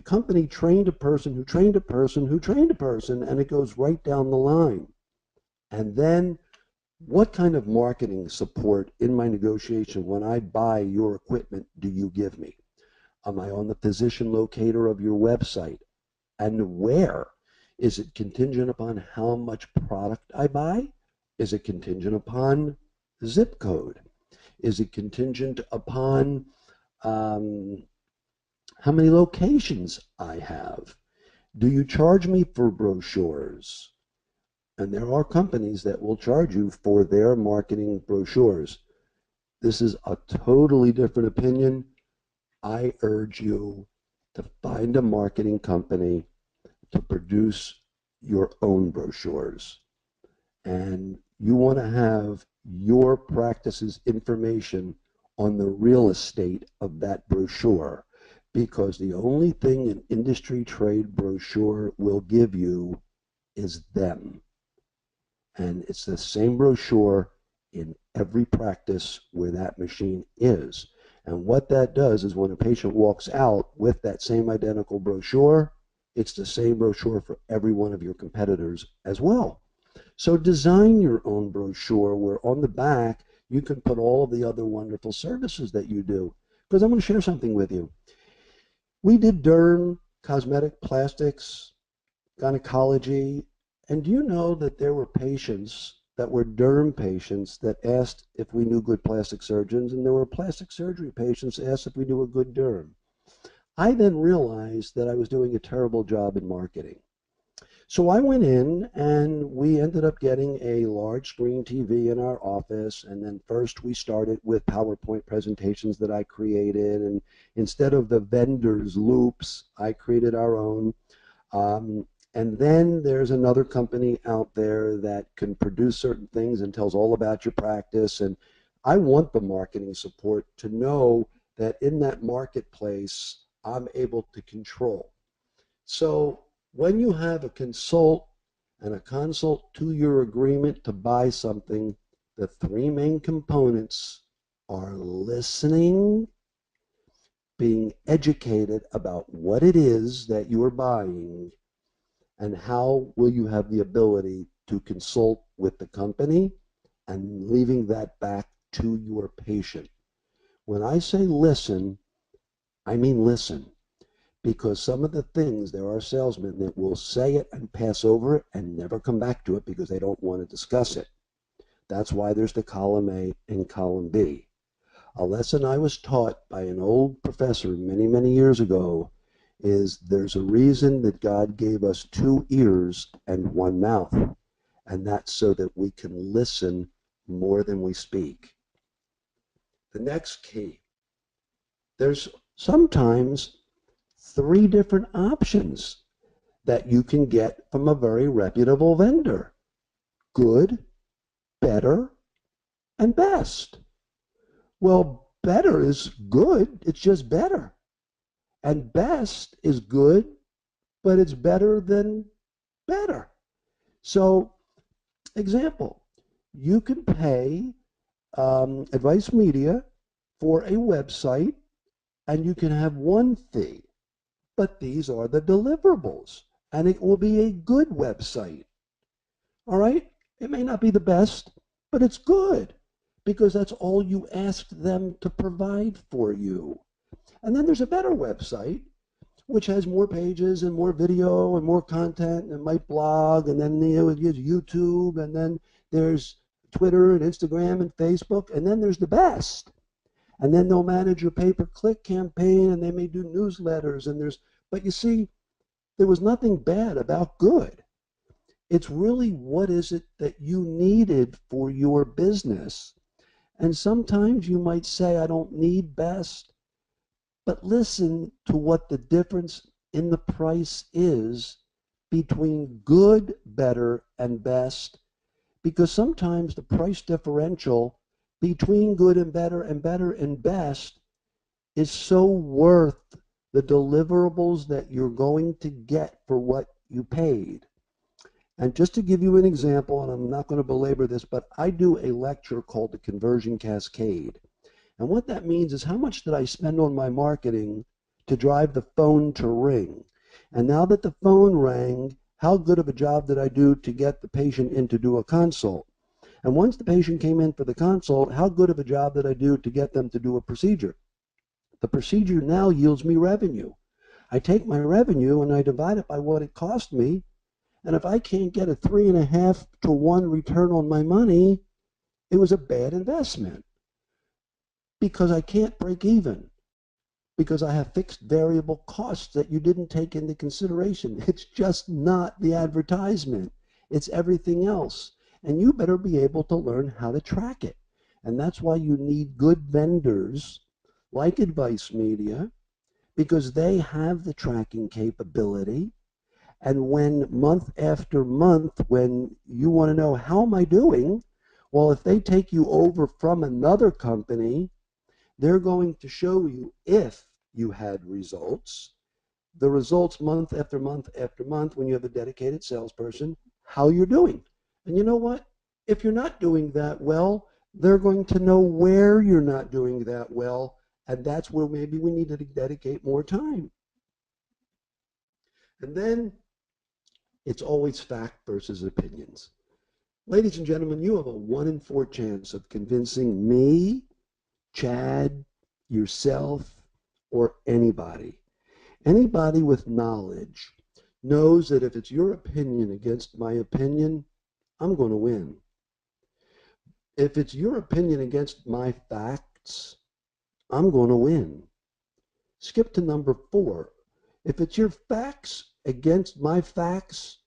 Speaker 2: company trained a person who trained a person who trained a person, and it goes right down the line. And then what kind of marketing support in my negotiation when I buy your equipment do you give me? Am I on the position locator of your website? And where? Is it contingent upon how much product I buy? Is it contingent upon zip code? Is it contingent upon how many locations I have? Do you charge me for brochures? And there are companies that will charge you for their marketing brochures. This is a totally different opinion. I urge you to find a marketing company to produce your own brochures. And you want to have your practice's information on the real estate of that brochure, because the only thing an industry trade brochure will give you is them. And it's the same brochure in every practice where that machine is. And what that does is when a patient walks out with that same identical brochure, it's the same brochure for every one of your competitors as well. So design your own brochure where on the back you can put all of the other wonderful services that you do. Because I'm going to share something with you. We did derm, cosmetic, plastics, gynecology, and do you know that there were patients that were derm patients that asked if we knew good plastic surgeons, and there were plastic surgery patients that asked if we knew a good derm. I then realized that I was doing a terrible job in marketing. So I went in and we ended up getting a large screen TV in our office. And then first we started with PowerPoint presentations that I created. And instead of the vendor's loops, I created our own. And then there's another company out there that can produce certain things and tells all about your practice. And I want the marketing support to know that in that marketplace, I'm able to control. So when you have a consult and a consult to your agreement to buy something, the three main components are listening, being educated about what it is that you are buying, and how will you have the ability to consult with the company and leaving that back to your patient. When I say listen, I mean listen. Because some of the things, there are salesmen that will say it and pass over it and never come back to it because they don't want to discuss it. That's why there's the column A and column B. A lesson I was taught by an old professor many, many years ago is there's a reason that God gave us two ears and one mouth, and that's so that we can listen more than we speak. The next key, there's sometimes three different options that you can get from a very reputable vendor: good, better, and best. Well, better is good, it's just better. And best is good, but it's better than better. So, example, you can pay Advice Media for a website and you can have one fee, but these are the deliverables and it will be a good website. All right? It may not be the best, but it's good because that's all you asked them to provide for you. And then there's a better website which has more pages and more video and more content and might blog, and then it gives YouTube, and then there's Twitter and Instagram and Facebook, and then there's the best. And then they'll manage your pay-per-click campaign, and they may do newsletters, and but you see, there was nothing bad about good. It's really what is it that you needed for your business. And sometimes you might say, I don't need best, but listen to what the difference in the price is between good, better, and best, because sometimes the price differential between good and better and best is so worth the deliverables that you're going to get for what you paid. And just to give you an example, and I'm not going to belabor this, but I do a lecture called the Conversion Cascade. And what that means is how much did I spend on my marketing to drive the phone to ring? And now that the phone rang, how good of a job did I do to get the patient in to do a consult? And once the patient came in for the consult, how good of a job did I do to get them to do a procedure? The procedure now yields me revenue. I take my revenue and I divide it by what it cost me. And if I can't get a 3.5 to 1 return on my money, it was a bad investment. Because I can't break even, because I have fixed variable costs that you didn't take into consideration. It's just not the advertisement. It's everything else. And you better be able to learn how to track it. And that's why you need good vendors like Advice Media, because they have the tracking capability. And when month after month, when you want to know, how am I doing? Well, if they take you over from another company, they're going to show you if you had results, the results month after month after month when you have a dedicated salesperson, how you're doing. And you know what? If you're not doing that well, they're going to know where you're not doing that well, and that's where maybe we need to dedicate more time. And then it's always fact versus opinions. Ladies and gentlemen, you have a 1 in 4 chance of convincing me, Chad, yourself, or anybody. Anybody with knowledge knows that if it's your opinion against my opinion, I'm going to win. If it's your opinion against my facts, I'm going to win. Skip to number 4. If it's your facts against my facts,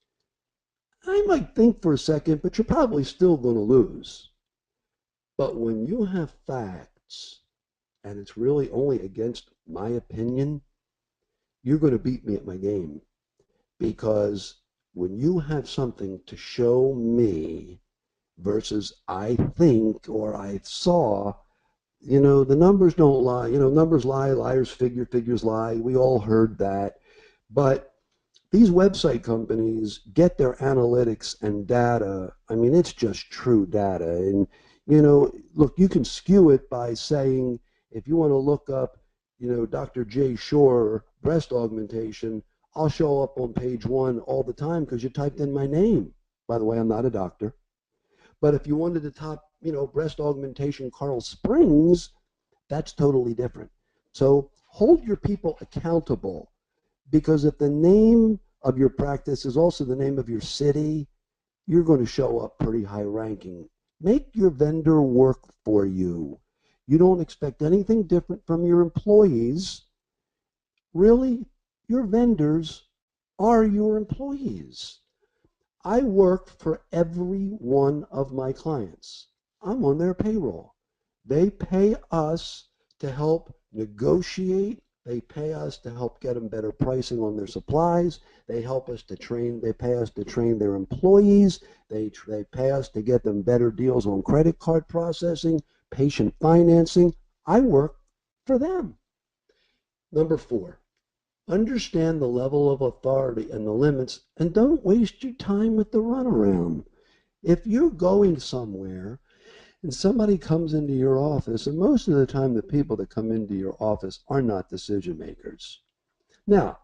Speaker 2: I might think for a second, but you're probably still going to lose. But when you have facts, and it's really only against my opinion, you're going to beat me at my game. Because when you have something to show me versus I think or I saw, the numbers don't lie. Numbers lie, liars figure, figures lie. We all heard that. But these website companies get their analytics and data. I mean, it's just true data. And, look, you can skew it by saying, if you want to look up, Dr. Jay Shorr, breast augmentation, I'll show up on page 1 all the time because you typed in my name. By the way, I'm not a doctor. But if you wanted to top, breast augmentation Carl Springs, That's totally different. So hold your people accountable, because if the name of your practice is also the name of your city, you're going to show up pretty high ranking. Make your vendor work for you. You don't expect anything different from your employees. Really, your vendors are your employees. I work for every one of my clients. I'm on their payroll. They pay us to help negotiate. They pay us to help get them better pricing on their supplies. They help us to train. They pay us to train their employees. They pay us to get them better deals on credit card processing, patient financing. I work for them. Number 4, understand the level of authority and the limits, and don't waste your time with the runaround. If you're going somewhere and somebody comes into your office, and most of the time the people that come into your office are not decision makers. Now,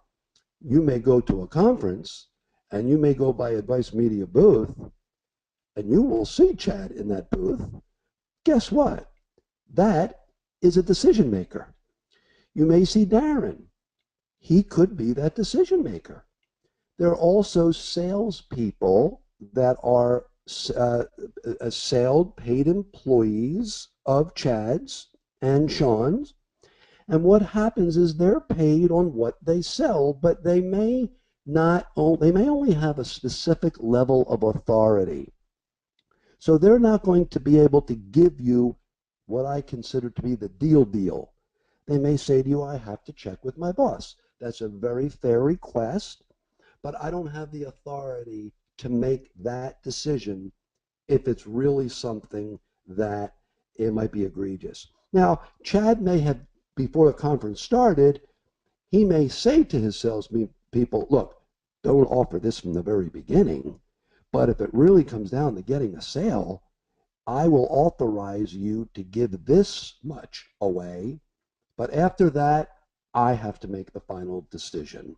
Speaker 2: you may go to a conference and you may go by Advice Media booth and you will see Chad in that booth. Guess what? That is a decision maker. You may see Darren. He could be that decision maker. There are also salespeople that are paid employees of Chad's and Sean's. And what happens is they're paid on what they sell, but they may not, they may only have a specific level of authority. So they're not going to be able to give you what I consider to be the deal. They may say to you, I have to check with my boss. That's a very fair request, but I don't have the authority to make that decision if it's really something that it might be egregious. Now, Chad may have, before the conference started, he may say to his salespeople, look, don't offer this from the very beginning, but if it really comes down to getting a sale, I will authorize you to give this much away, but after that, I have to make the final decision.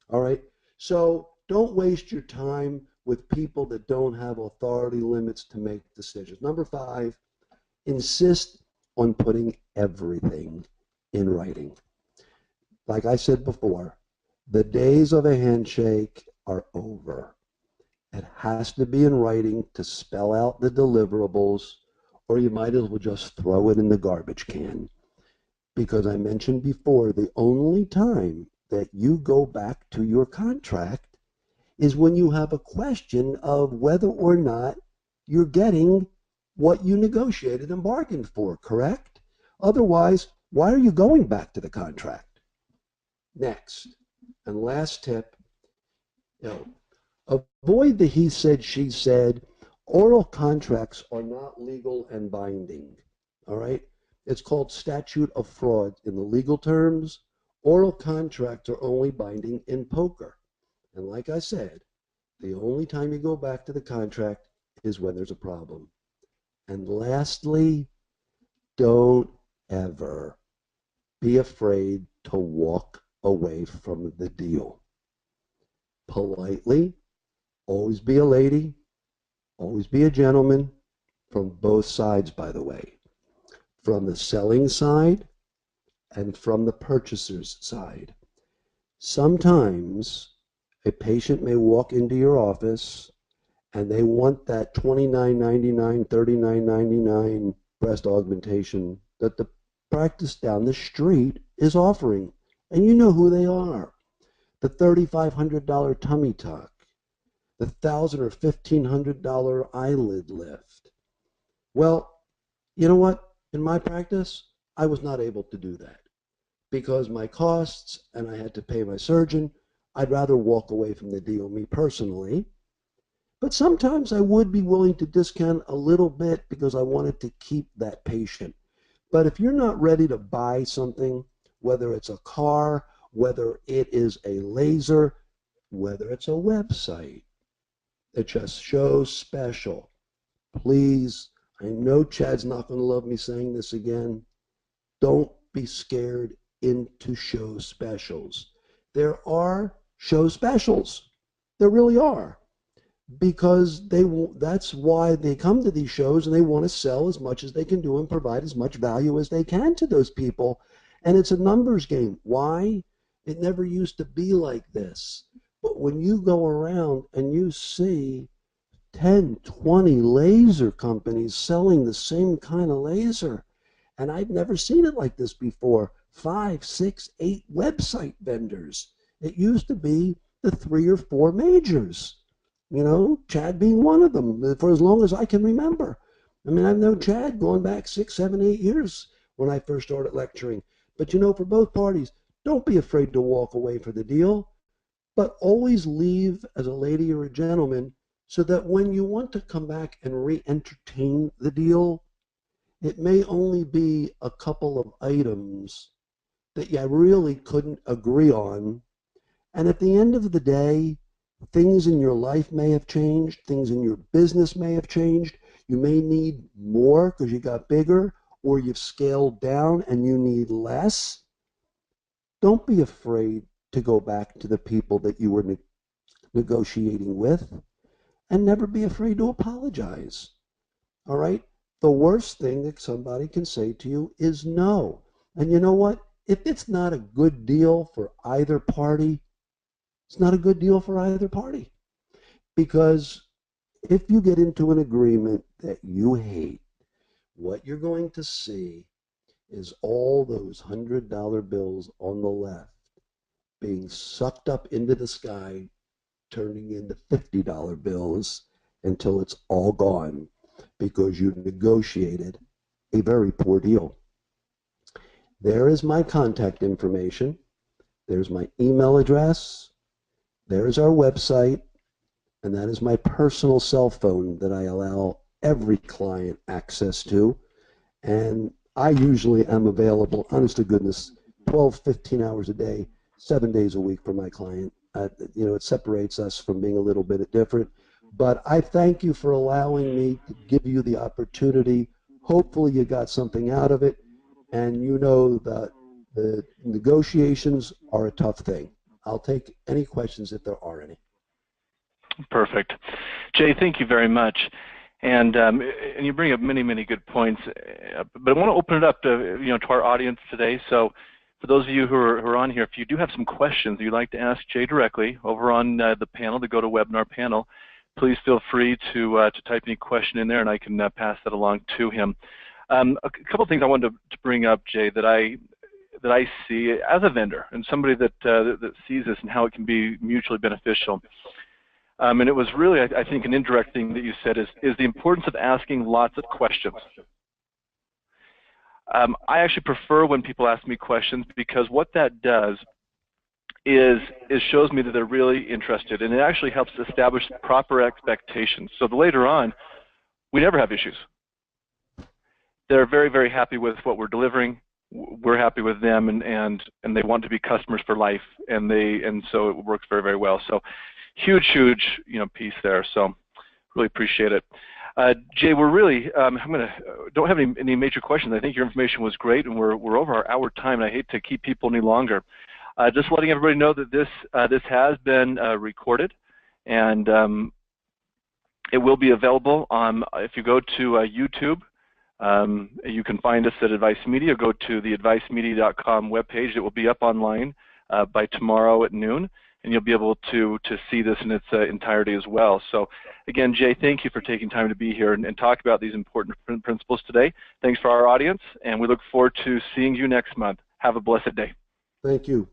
Speaker 2: All right? So don't waste your time with people that don't have authority limits to make decisions. Number 5, insist on putting everything in writing. Like I said before, the days of a handshake are over. It has to be in writing to spell out the deliverables, or you might as well just throw it in the garbage can. Because I mentioned before, the only time that you go back to your contract is when you have a question of whether or not you're getting what you negotiated and bargained for, correct? Otherwise, why are you going back to the contract? Next, and last tip, you know, avoid the he said, she said. Oral contracts are not legal and binding, all right? It's called statute of fraud in the legal terms. Oral contracts are only binding in poker. And like I said, the only time you go back to the contract is when there's a problem. And lastly, don't ever be afraid to walk away from the deal. Politely, always be a lady, always be a gentleman, from both sides, by the way, from the selling side and from the purchaser's side. Sometimes a patient may walk into your office and they want that $29.99, $39.99 breast augmentation that the practice down the street is offering. And you know who they are. The $3,500 tummy tuck, the $1,000 or $1,500 eyelid lift. Well, you know what? In my practice, I was not able to do that because my costs and I had to pay my surgeon. I'd rather walk away from the deal, me personally. But sometimes I would be willing to discount a little bit because I wanted to keep that patient. But if you're not ready to buy something, whether it's a car, whether it is a laser, whether it's a website, it just shows special. Please, I know Chad's not going to love me saying this again. Don't be scared into show specials. There are show specials. There really are. because that's why they come to these shows, and they want to sell as much as they can do and provide as much value as they can to those people. And it's a numbers game. Why? It never used to be like this. But when you go around and you see 10, 20 laser companies selling the same kind of laser, and I've never seen it like this before. 5, 6, 8 website vendors. It used to be the 3 or 4 majors. Chad being one of them for as long as I can remember. I mean, I've known Chad going back 6, 7, 8 years when I first started lecturing. But for both parties, don't be afraid to walk away for the deal, but always leave as a lady or a gentleman so that when you want to come back and re-entertain the deal, it may only be a couple of items that you really couldn't agree on. And at the end of the day, things in your life may have changed, things in your business may have changed. You may need more because you got bigger, or you've scaled down and you need less. Don't be afraid to go back to the people that you were negotiating with, and never be afraid to apologize. All right? The worst thing that somebody can say to you is no. And you know what? If it's not a good deal for either party, it's not a good deal for either party. Because if you get into an agreement that you hate, what you're going to see is all those $100 bills on the left being sucked up into the sky, turning into $50 bills until it's all gone because you negotiated a very poor deal. There is my contact information. There's my email address. There's our website. And that is my personal cell phone that I allow every client access to. And I usually am available, honest to goodness, 12, 15 hours a day, 7 days a week for my client. It separates us from being a little bit different. But I thank you for allowing me to give you the opportunity. Hopefully you got something out of it. And that the negotiations are a tough thing. I'll take any questions if there are any.
Speaker 1: Perfect. Jay, thank you very much. And you bring up many, many good points. But I want to open it up to our audience today. So for those of you who are on here, if you do have some questions you'd like to ask Jay directly over on the panel, the GoToWebinar panel, please feel free to type any question in there, and I can pass that along to him. A couple of things I wanted to bring up, Jay, that I see as a vendor and somebody that sees this and how it can be mutually beneficial. And it was really, I think, an indirect thing that you said is the importance of asking lots of questions. I actually prefer when people ask me questions, because what that does is shows me that they're really interested, and it actually helps establish proper expectations. So that later on, we never have issues. They're very, very happy with what we're delivering. We're happy with them, and they want to be customers for life, and so it works very, very well. So huge piece there. So really appreciate it. Jay, we're really don't have any major questions. I think your information was great, and we're over our hour time, and I hate to keep people any longer. Just letting everybody know that this has been recorded, and it will be available if you go to YouTube. You can find us at Advice Media. Go to the advicemedia.com webpage. It will be up online by tomorrow at noon, and you'll be able to see this in its entirety as well. So again, Jay, thank you for taking time to be here and talk about these important principles today. Thanks for our audience, and we look forward to seeing you next month. Have a blessed day.
Speaker 2: Thank you.